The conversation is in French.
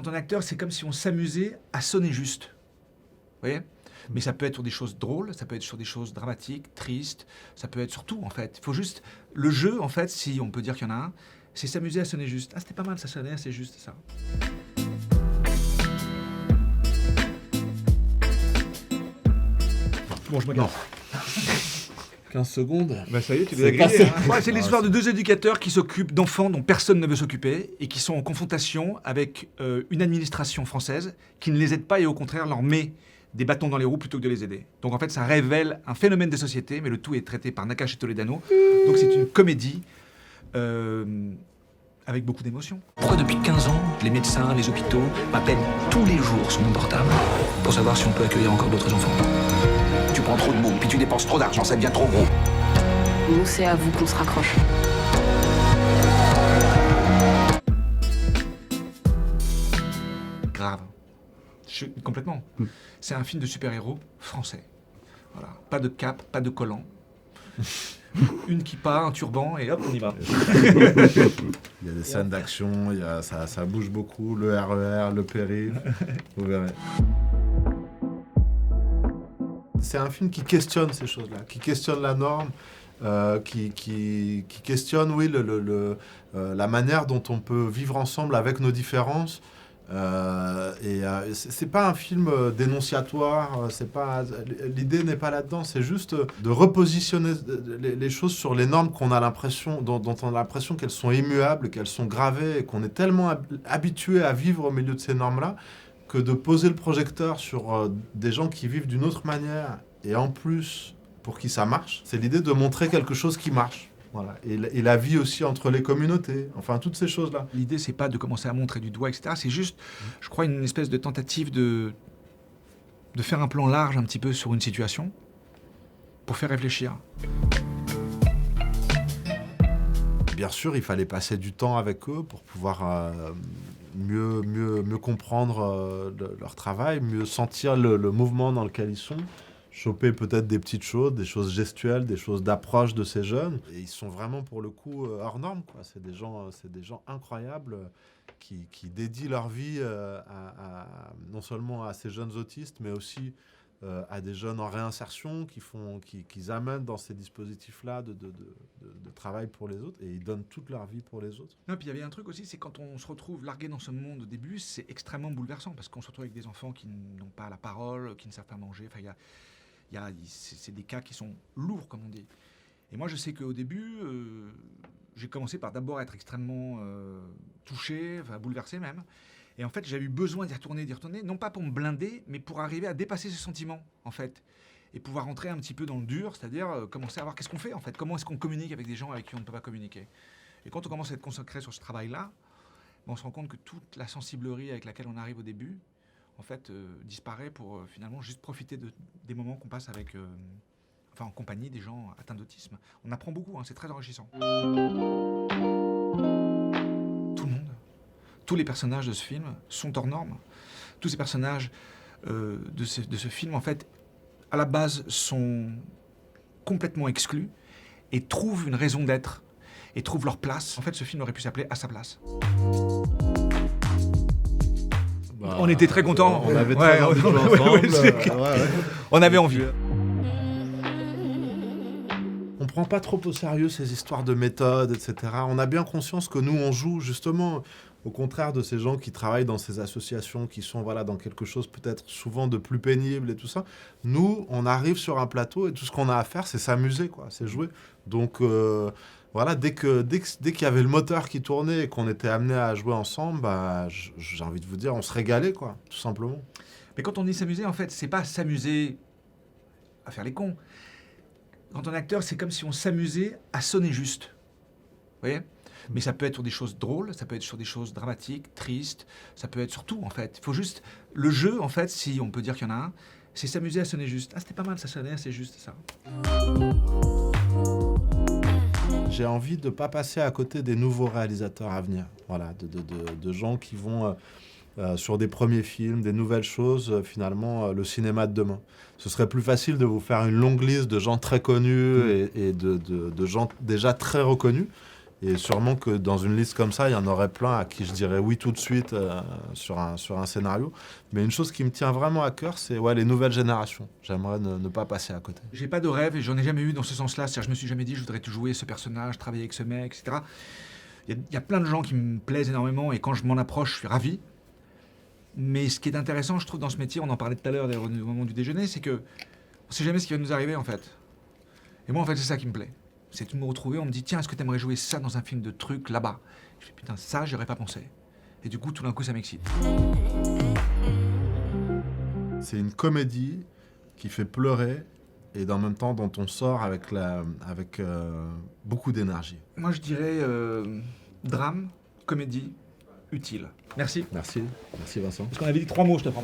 Quand on est acteur, c'est comme si on s'amusait à sonner juste. Vous voyez ? Mais ça peut être sur des choses drôles, ça peut être sur des choses dramatiques, tristes, ça peut être sur tout en fait. Il faut juste... Le jeu, en fait, si on peut dire qu'il y en a un, c'est s'amuser à sonner juste. Ah, c'était pas mal, ça sonnait assez juste, ça. Bon, je me garde. 15 secondes. Bah ça y est, tu C'est les as grillés. passé. C'est l'histoire de deux éducateurs qui s'occupent d'enfants dont personne ne veut s'occuper et qui sont en confrontation avec une administration française qui ne les aide pas et au contraire leur met des bâtons dans les roues plutôt que de les aider. Donc en fait, ça révèle un phénomène des sociétés, mais le tout est traité par Nakache et Toledano. Donc c'est une comédie avec beaucoup d'émotions. Pourquoi depuis 15 ans, les médecins, les hôpitaux m'appellent tous les jours sur mon portable pour savoir si on peut accueillir encore d'autres enfants? Tu prends trop de mots, puis tu dépenses trop d'argent, ça devient trop gros. Nous, c'est à vous qu'on se raccroche. Grave. Complètement. C'est un film de super-héros français. Voilà. Pas de cape, pas de collant. Une kippa, un turban et hop, on y va. Il y a des scènes d'action, ça bouge beaucoup, le RER, le périph', vous verrez. C'est un film qui questionne ces choses-là, qui questionne la norme, qui questionne, oui, la manière dont on peut vivre ensemble avec nos différences. C'est pas un film dénonciatoire, l'idée n'est pas là-dedans, c'est juste de repositionner les choses sur les normes qu'on a l'impression, dont on a l'impression qu'elles sont immuables, qu'elles sont gravées, et qu'on est tellement habitué à vivre au milieu de ces normes-là, que de poser le projecteur sur des gens qui vivent d'une autre manière, et en plus, pour qui ça marche, c'est l'idée de montrer quelque chose qui marche. Voilà. Et la vie aussi entre les communautés, enfin toutes ces choses-là. L'idée, c'est pas de commencer à montrer du doigt, etc. C'est juste, je crois, une espèce de tentative de faire un plan large un petit peu sur une situation pour faire réfléchir. Bien sûr, il fallait passer du temps avec eux pour pouvoir mieux comprendre leur travail, mieux sentir le mouvement dans lequel ils sont. Choper peut-être des petites choses, des choses gestuelles, des choses d'approche de ces jeunes. Et ils sont vraiment, pour le coup, hors normes, quoi. C'est des gens incroyables qui dédient leur vie non seulement à ces jeunes autistes, mais aussi à des jeunes en réinsertion qu'ils amènent dans ces dispositifs-là de travail pour les autres. Et ils donnent toute leur vie pour les autres. Non, puis il y avait un truc aussi, c'est quand on se retrouve largué dans ce monde au début, c'est extrêmement bouleversant parce qu'on se retrouve avec des enfants qui n'ont pas la parole, qui ne savent pas manger. Enfin, c'est des cas qui sont lourds, comme on dit. Et moi, je sais qu'au début, j'ai commencé par d'abord être extrêmement touché, enfin bouleversé même. Et en fait, j'ai eu besoin d'y retourner, non pas pour me blinder, mais pour arriver à dépasser ce sentiment, en fait. Et pouvoir rentrer un petit peu dans le dur, c'est-à-dire commencer à voir qu'est-ce qu'on fait, en fait. Comment est-ce qu'on communique avec des gens avec qui on ne peut pas communiquer. Et quand on commence à être consacré sur ce travail-là, on se rend compte que toute la sensiblerie avec laquelle on arrive au début, en fait, disparaît pour finalement juste profiter des moments qu'on passe avec, en compagnie des gens atteints d'autisme. On apprend beaucoup, hein, c'est très enrichissant. Tout le monde, tous les personnages de ce film sont hors normes. Tous ces personnages de ce film, en fait, à la base, sont complètement exclus et trouvent une raison d'être et trouvent leur place. En fait, ce film aurait pu s'appeler « À sa place ». On était très contents. On avait très envie de jouer ensemble. On avait envie. On prend pas trop au sérieux ces histoires de méthode, etc. On a bien conscience que nous, on joue justement au contraire de ces gens qui travaillent dans ces associations, qui sont dans quelque chose peut-être souvent de plus pénible et tout ça. Nous, on arrive sur un plateau et tout ce qu'on a à faire, c'est s'amuser, quoi, c'est jouer. Donc dès qu'il y avait le moteur qui tournait et qu'on était amené à jouer ensemble, j'ai envie de vous dire, on se régalait, quoi, tout simplement. Mais quand on dit s'amuser, en fait, c'est pas s'amuser à faire les cons. Quand on est acteur, c'est comme si on s'amusait à sonner juste. Vous voyez ? Mais ça peut être sur des choses drôles, ça peut être sur des choses dramatiques, tristes, ça peut être sur tout, en fait. Il faut juste... Le jeu, en fait, si on peut dire qu'il y en a un, c'est s'amuser à sonner juste. Ah, c'était pas mal, ça sonnait assez juste, ça. J'ai envie de ne pas passer à côté des nouveaux réalisateurs à venir. Voilà, de gens qui vont... sur des premiers films, des nouvelles choses, finalement, le cinéma de demain. Ce serait plus facile de vous faire une longue liste de gens très connus et de gens déjà très reconnus. Et sûrement que dans une liste comme ça, il y en aurait plein à qui je dirais oui tout de suite sur un scénario. Mais une chose qui me tient vraiment à cœur, c'est les nouvelles générations. J'aimerais ne pas passer à côté. J'ai pas de rêve et j'en ai jamais eu dans ce sens-là. C'est-à-dire, je me suis jamais dit je voudrais jouer ce personnage, travailler avec ce mec, etc. Il y a plein de gens qui me plaisent énormément et quand je m'en approche, je suis ravi. Mais ce qui est intéressant, je trouve, dans ce métier, on en parlait tout à l'heure d'ailleurs, au moment du déjeuner, c'est que on sait jamais ce qui va nous arriver en fait. Et moi, en fait, c'est ça qui me plaît. C'est de me retrouver, on me dit tiens, est-ce que tu aimerais jouer ça dans un film de truc là-bas? Je fais putain, ça, j'y aurais pas pensé. Et du coup, tout d'un coup, ça m'excite. C'est une comédie qui fait pleurer et en même temps dont on sort avec beaucoup d'énergie. Moi, je dirais drame, comédie, utile. Merci. Merci Vincent. Parce qu'on avait dit 3 mots, je te prends.